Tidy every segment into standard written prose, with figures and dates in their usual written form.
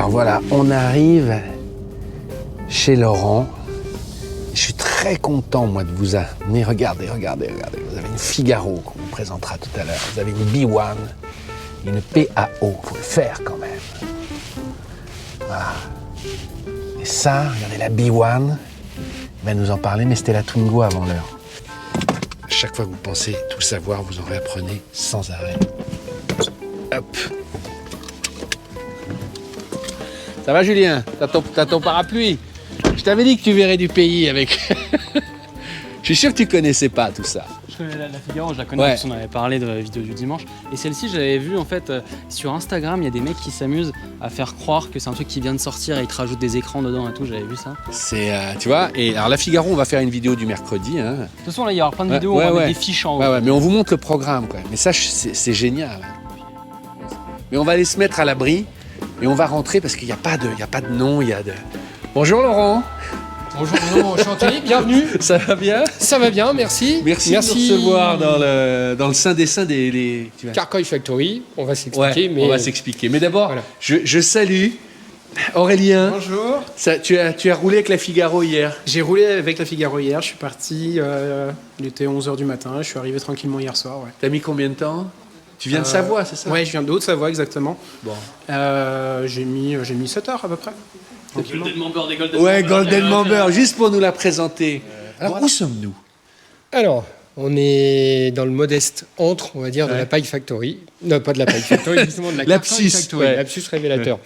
Alors voilà, on arrive chez Laurent. Je suis très content, moi, de vous amener. Regardez. Vous avez une Figaro qu'on vous présentera tout à l'heure. Vous avez une B1, une PAO. Il faut le faire quand même. Voilà. Et ça, regardez la B1. Il va nous en parler, mais c'était la Twingo avant l'heure. À chaque fois que vous pensez tout savoir, vous en réapprenez sans arrêt. Hop. Ça va, Julien? T'as ton parapluie? Je t'avais dit que tu verrais du pays avec... Je suis sûr que tu connaissais pas tout ça. Je connais la Figaro, je la connais, parce qu'on avait parlé de la vidéo du dimanche. Et celle-ci, j'avais vu en fait sur Instagram, il y a des mecs qui s'amusent à faire croire que c'est un truc qui vient de sortir et ils te rajoutent des écrans dedans et tout, j'avais vu ça. C'est, tu vois, et alors la Figaro, on va faire une vidéo du mercredi. Hein. De toute façon, là, il y aura plein de vidéos, on va mettre des fiches en haut. Ouais, mais on vous montre le programme, quoi. Mais ça, c'est génial. Mais on va aller se mettre à l'abri et on va rentrer parce qu'il n'y a pas de nom, il y a de... Bonjour Laurent. Bonjour, Bruno, enchanté, bienvenue. Ça va bien? Ça va bien, merci. Merci de nous recevoir dans le sein des seins des... Carcoy Factory, on va s'expliquer. On va s'expliquer. Mais d'abord, voilà. je salue Aurélien. Bonjour. Tu as roulé avec la Figaro hier? J'ai roulé avec la Figaro hier, je suis parti, il était 11h du matin, je suis arrivé tranquillement hier soir. Ouais. T'as mis combien de temps? Tu viens de Savoie, c'est ça? Ouais, je viens de Haute-Savoie, exactement. Bon. J'ai mis 7 heures à peu près. Golden Member des Ouais, Golden Member, juste pour nous la présenter. Alors, voilà. Où sommes-nous? Alors, on est dans le modeste entre, on va dire, de la Paille Factory. Non, pas de la Paille Factory, justement de la Carcoy Factory, lapsus révélateur.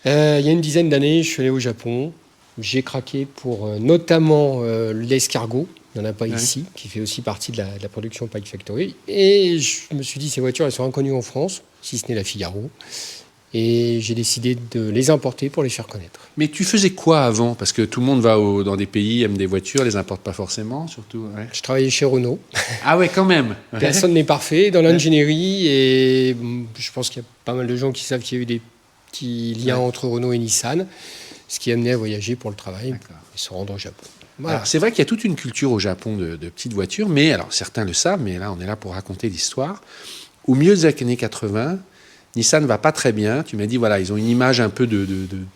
Il y a une dizaine d'années, je suis allé au Japon. J'ai craqué pour notamment l'escargot. Il n'y en a pas ici, qui fait aussi partie de la production Paille Factory. Et je me suis dit, ces voitures, elles sont inconnues en France, si ce n'est la Figaro. Et j'ai décidé de les importer pour les faire connaître. Mais tu faisais quoi avant? Parce que tout le monde va dans des pays, aime des voitures, les importe pas forcément, surtout. Ouais. Je travaillais chez Renault. Ah ouais, quand même. Personne n'est parfait dans l'ingénierie. Et je pense qu'il y a pas mal de gens qui savent qu'il y a eu des petits liens entre Renault et Nissan, ce qui amenait à voyager pour le travail et se rendre au Japon. Voilà. Alors, c'est vrai qu'il y a toute une culture au Japon de petites voitures, mais alors certains le savent, mais là on est là pour raconter l'histoire. Au milieu des années 80, Nissan ne va pas très bien. Tu m'as dit, voilà, ils ont une image un peu de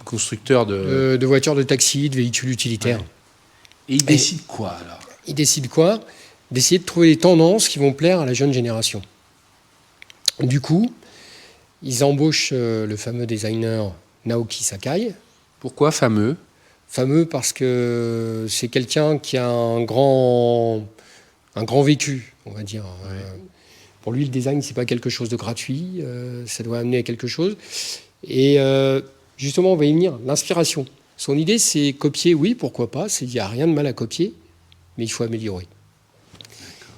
constructeur de voitures de taxi, de véhicules utilitaires. Ouais. Et ils décident quoi alors? Ils décident quoi? D'essayer de trouver des tendances qui vont plaire à la jeune génération. Du coup, ils embauchent le fameux designer Naoki Sakai. Pourquoi fameux? Fameux parce que c'est quelqu'un qui a un grand vécu, on va dire. Ouais. Pour lui, le design, c'est pas quelque chose de gratuit, ça doit amener à quelque chose. Et justement, on va y venir, l'inspiration. Son idée, c'est copier, oui, pourquoi pas, il n'y a rien de mal à copier, mais il faut améliorer. D'accord.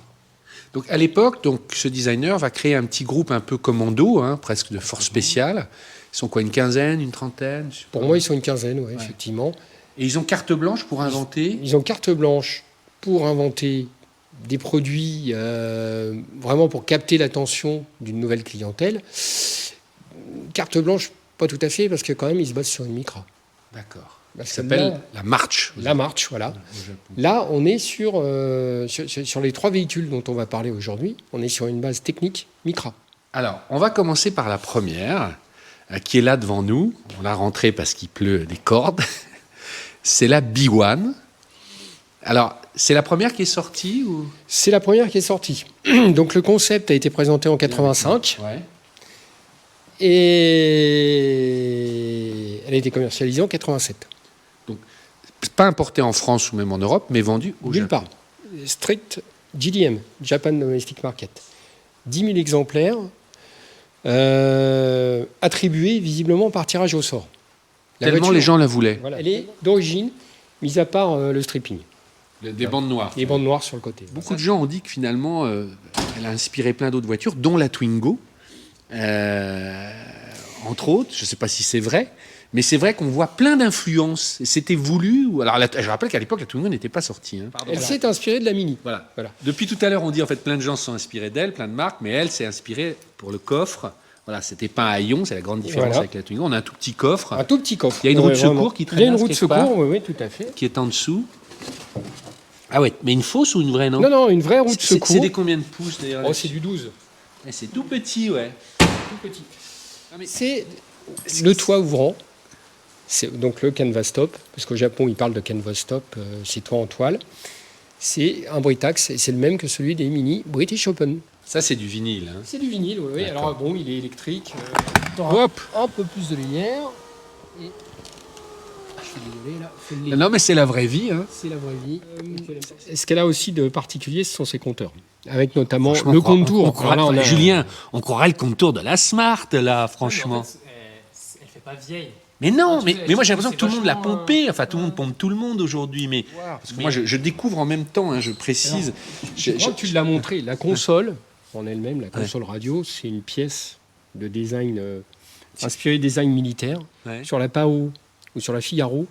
Donc à l'époque, ce designer va créer un petit groupe un peu commando, hein, presque de force spéciale. Ils sont quoi, une quinzaine, une trentaine? Pour moi, ils sont une quinzaine, ouais. Effectivement. Et ils ont carte blanche pour inventer? Ils ont carte blanche pour inventer des produits vraiment pour capter l'attention d'une nouvelle clientèle. Carte blanche, pas tout à fait, parce que quand même, ils se basent sur une Micra. D'accord. Ça s'appelle la March. La March, voilà. Là, on est sur les 3 véhicules dont on va parler aujourd'hui. On est sur une base technique Micra. Alors, on va commencer par la première, qui est là devant nous. On l'a rentrée parce qu'il pleut des cordes. C'est la B1. Alors, c'est la première qui est sortie ou... C'est la première qui est sortie. Donc, le concept a été présenté en 85. Ouais. Et elle a été commercialisée en 87. Donc, pas importée en France ou même en Europe, mais vendue au Japon. Nulle part. Strict JDM, Japan Domestic Market. 10 000 exemplaires attribués visiblement par tirage au sort. Tellement les gens la voulaient. Voilà. Elle est d'origine, mis à part le stripping. Des bandes noires. Des bandes noires sur le côté. Beaucoup de gens ont dit que finalement, elle a inspiré plein d'autres voitures, dont la Twingo. Entre autres, je ne sais pas si c'est vrai, mais c'est vrai qu'on voit plein d'influences. C'était voulu. Alors, je rappelle qu'à l'époque, la Twingo n'était pas sortie. Hein. Elle s'est inspirée de la Mini. Voilà. Depuis tout à l'heure, on dit en fait plein de gens se sont inspirés d'elle, plein de marques, mais elle s'est inspirée pour le coffre. Voilà, c'était pas un haillon, c'est la grande différence avec la Twingo. On a un tout petit coffre. Un tout petit coffre. Il y a une roue de secours qui traîne. Il y a une roue de secours, oui, tout à fait. Qui est en dessous. Ah ouais, mais une fausse ou une vraie, non? Non, une vraie roue de secours. C'est des combien de pouces d'ailleurs? C'est du 12. C'est tout petit, ouais. Tout petit. Ah, mais... le toit ouvrant, c'est donc le canvas top, parce qu'au Japon, ils parlent de canvas top, c'est toit en toile. C'est un Britax, et c'est le même que celui des Mini British Open. Ça, c'est du vinyle. Hein. C'est du vinyle, oui. D'accord. Alors bon, il est électrique. Hop. Un peu plus de lumière. Et... Je suis désolé, là. Non, mais c'est la vraie vie. Hein. C'est la vraie vie. Ce qu'elle a aussi de particulier, ce sont ses compteurs. Avec notamment Franchement, le contour. Julien, on croirait le contour de la Smart, là, franchement. En fait, elle fait pas vieille. Mais non, Ah, mais moi j'ai l'impression c'est que tout le monde l'a vachement, pompé. Enfin, tout le monde pompe tout le monde aujourd'hui. Mais parce que moi, je découvre en même temps, hein, je précise. Je crois que tu l'as montré. La console, en elle-même, la console radio, c'est une pièce de design inspirée design militaire. Ouais. Sur la PAO ou sur la Figaro,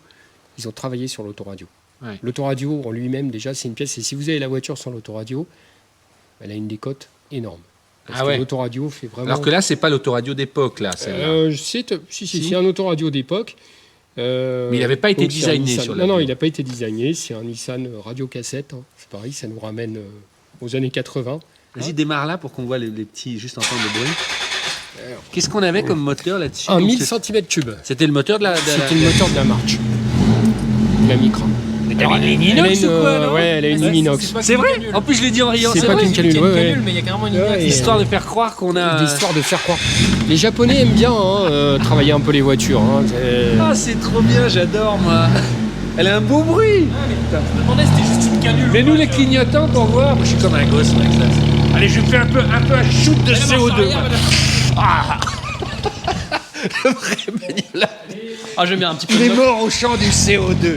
ils ont travaillé sur l'autoradio. Ouais. L'autoradio en lui-même, déjà, c'est une pièce. Et si vous avez la voiture sans l'autoradio, elle a une décote énorme. Parce que l'autoradio fait vraiment... Alors que là, c'est pas l'autoradio d'époque, là. C'est un autoradio d'époque. Mais il n'avait pas été designé sur la... Non, il n'a pas été designé. C'est un Nissan radio-cassette. Hein. C'est pareil, ça nous ramène aux années 80. Vas-y, démarre là pour qu'on voit les petits, juste entendre le bruit. Qu'est-ce qu'on avait comme moteur là-dessus? Un 1000 cm3. C'était le moteur de la... C'était le moteur de la March. La Micra. Mais t'as une ligne inox ou quoi, non? Ouais, elle a une ligne inox. C'est vrai? En plus, je l'ai dit en riant. C'est pas qu'une canule, mais il y a carrément une ligne. Histoire de faire croire qu'on a... Histoire de faire croire. Les Japonais aiment bien travailler un peu les voitures. Hein. Ah, c'est trop bien, j'adore, moi. Elle a un beau bruit. Je me demandais si c'était juste une canule. Mais nous, les clignotants, pour voir. Moi, je suis comme un gosse, mec. Là. Allez, je fais un peu un shoot de CO2. Ah. Le vrai bagnole. Ah, j'aime bien un petit peu. Il est mort au champ du CO2.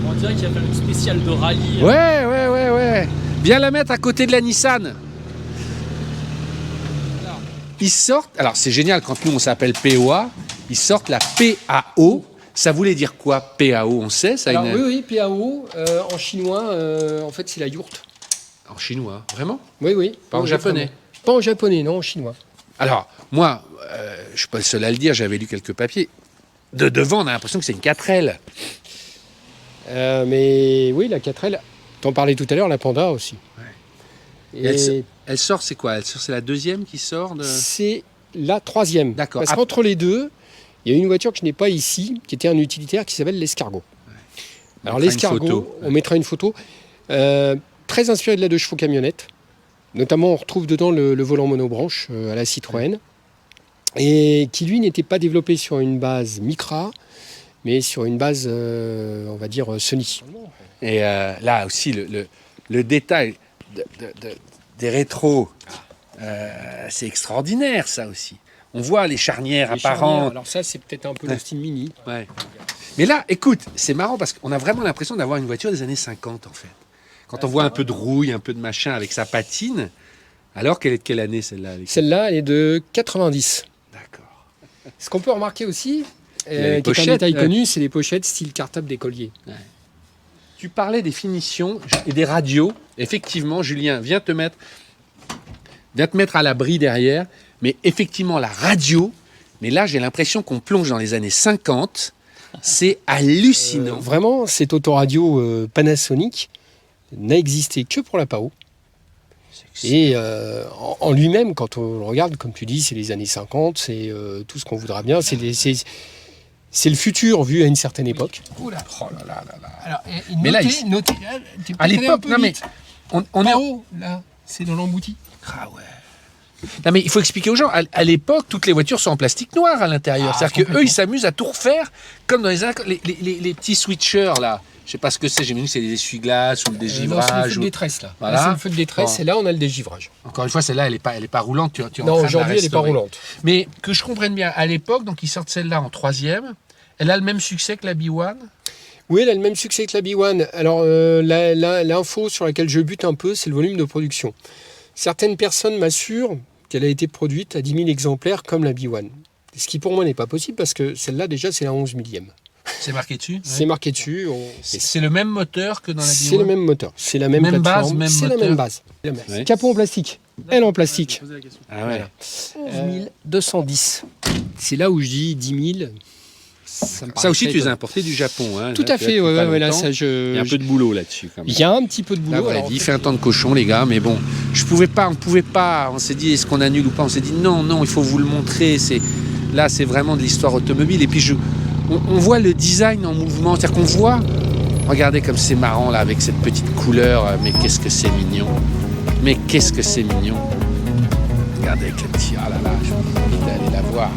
On dirait qu'il va faire une spéciale de rallye. Ouais. Viens la mettre à côté de la Nissan. Ils sortent, alors c'est génial quand nous on s'appelle POA, ils sortent la PAO. Ça voulait dire quoi, PAO? On sait ça? Alors, oui, PAO, en chinois, en fait, c'est la yourte. En chinois, vraiment? Oui. Pas en japonais? Pas en japonais, non, en chinois. Alors, moi, je suis pas le seul à le dire, j'avais lu quelques papiers. De devant, on a l'impression que c'est une 4L. Mais oui, la 4L, t'en parlais tout à l'heure, la Panda aussi. Ouais. Et elle sort, c'est quoi? C'est la deuxième qui sort de... C'est la troisième. D'accord. Parce qu'entre les deux, il y a une voiture que je n'ai pas ici, qui était un utilitaire, qui s'appelle l'escargot. Ouais. Alors l'escargot, on mettra une photo, très inspiré de la 2 chevaux camionnette. Notamment, on retrouve dedans le volant monobranche à la Citroën. Et qui, lui, n'était pas développé sur une base Micra, mais sur une base, on va dire, Sony. Et là aussi, le détail des rétros, c'est extraordinaire, ça aussi. On voit les charnières apparentes. Alors ça, c'est peut-être un peu le style Mini. Ouais. Mais là, écoute, c'est marrant parce qu'on a vraiment l'impression d'avoir une voiture des années 50, en fait. Quand on voit un peu de rouille, un peu de machin avec sa patine, alors qu'elle est de quelle année, celle-là? Celle-là, elle est de 90. D'accord. Ce qu'on peut remarquer aussi, qui les est un pochettes, détail connu, c'est les pochettes style cartable d'écolier. Tu parlais des finitions et des radios. Effectivement, Julien, viens te mettre à l'abri derrière. Mais effectivement, la radio, mais là, j'ai l'impression qu'on plonge dans les années 50. C'est hallucinant. Vraiment, cette autoradio Panasonic n'a existé que pour la PAO. Et en lui-même, quand on le regarde, comme tu dis, c'est les années 50, c'est tout ce qu'on voudra bien. C'est le futur vu à une certaine époque. Oula, oh là là là là. Alors, mais là, notez, à l'époque, non mais on est PAO, là, c'est dans l'embouti. Ah ouais. Non mais il faut expliquer aux gens, à l'époque, toutes les voitures sont en plastique noir à l'intérieur. C'est-à-dire qu'eux, ils s'amusent à tout refaire, comme dans les petits switchers, là. Je sais pas ce que c'est, j'ai vu que c'est des essuie-glaces ou des Non, c'est le givrages. feu de détresse, là. Voilà. Là, c'est le feu de détresse, Bon. et là, on a le dégivrage. Encore une fois, celle-là, elle est pas roulante. Tu es en train Non, de la aujourd'hui, elle n'est pas restaurer. roulante. Mais que je comprenne bien, à l'époque, donc ils sortent celle-là en 3e. Elle a le même succès que la B1. Oui, elle a le même succès que la B1. Alors, l'info sur laquelle je bute un peu, c'est le volume de production. Certaines personnes m'assurent qu'elle a été produite à 10 000 exemplaires comme la B1. Ce qui pour moi n'est pas possible parce que celle-là, déjà, c'est la 11 millième. C'est marqué dessus? C'est marqué dessus. C'est le même moteur que dans la B1? C'est le même moteur. C'est la même plateforme. Base, c'est la même base. Ouais. Capot en plastique. Elle en plastique. Ah ouais. 11 210. C'est là où je dis 10 000. Ça me Ça aussi, paraissait tu les as étonnant. importés du Japon. Hein, Tout là, à tu fait, vois, depuis pas là, longtemps. ça, Il y a un peu de boulot là-dessus. Quand même. Il y a un petit peu de boulot. Là, voilà, alors, il fait un temps de cochon, les gars, mais bon, on pouvait pas. On s'est dit, est-ce qu'on annule ou pas? On s'est dit, non, il faut vous le montrer. Là, c'est vraiment de l'histoire automobile. Et puis, on voit le design en mouvement. C'est-à-dire qu'on voit, regardez comme c'est marrant, là, avec cette petite couleur. Mais qu'est-ce que c'est mignon. Mais qu'est-ce que c'est mignon. Regardez avec le petit, ah là là, je envie d'aller la voir.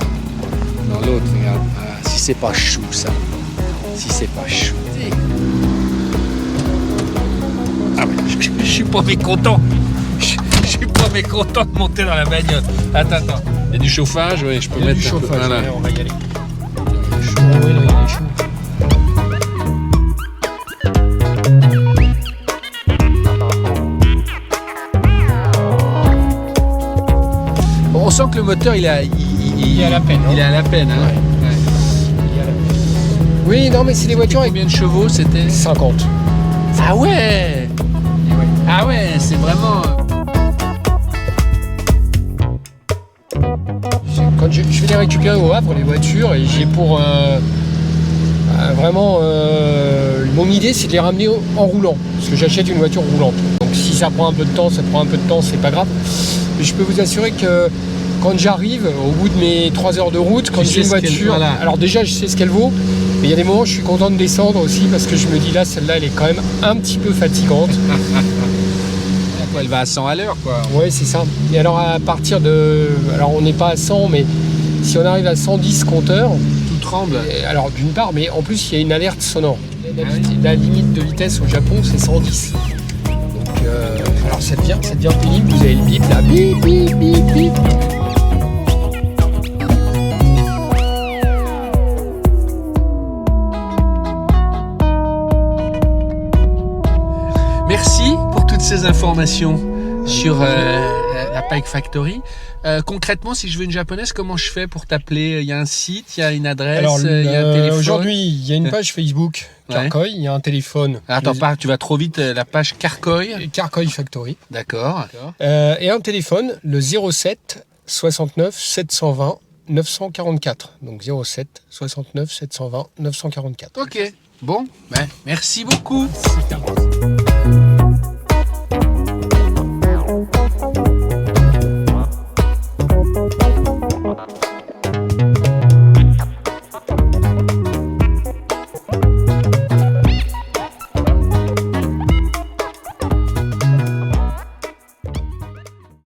Dans l'autre, regarde. Ah, si c'est pas chou, ça. Si c'est pas chou. Ah ouais, je suis pas mécontent. Je suis pas mécontent de monter dans la bagnole. Attends. Il y a du chauffage, oui, je peux il y a mettre du un peu- chauffage, voilà. ouais, on va y aller. Il est chaud, ouais, là, il est chaud. Bon, on sent que le moteur, il est est à la peine, hein. Il est à la peine, hein. Ouais. Ouais. Il y a la- Oui, non, mais c'est des voitures avec Combien de chevaux c'était? 50. Ah ouais. Ah ouais, c'est vraiment. Quand je vais les récupérer au Havre, les voitures, et j'ai pour vraiment mon idée, c'est de les ramener en roulant, parce que j'achète une voiture roulante. Donc si ça prend un peu de temps, ça prend un peu de temps, c'est pas grave. Mais je peux vous assurer que quand j'arrive, au bout de mes 3 heures de route, quand Tu j'ai une sais ce qu'elle- voiture, voilà. alors déjà je sais ce qu'elle vaut, mais il y a des moments où je suis content de descendre aussi, parce que je me dis là, celle-là, elle est quand même un petit peu fatigante. Elle va à 100 à l'heure, quoi. Ouais, c'est ça. Et alors à partir de... Alors on n'est pas à 100, mais si on arrive à 110 compteurs, Tout tremble. alors d'une part, mais en plus il y a une alerte sonore. oui. La limite de vitesse au Japon, c'est 110. Donc alors ça devient pénible, vous avez le bip là, bip, bip, bip, bip. Merci pour toutes ces informations sur la Pike Factory. Concrètement, si je veux une japonaise, comment je fais pour t'appeler? Il y a un site, il y a une adresse, Alors il y a un téléphone. aujourd'hui, il y a une page Facebook, Ouais. Carcoy, il y a un téléphone. Attends, tu vas trop vite, la page Carcoy. Carcoy Factory. D'accord. Et un téléphone, le 07 69 720 944. Donc 07 69 720 944. Ok. Bon, merci beaucoup. Super.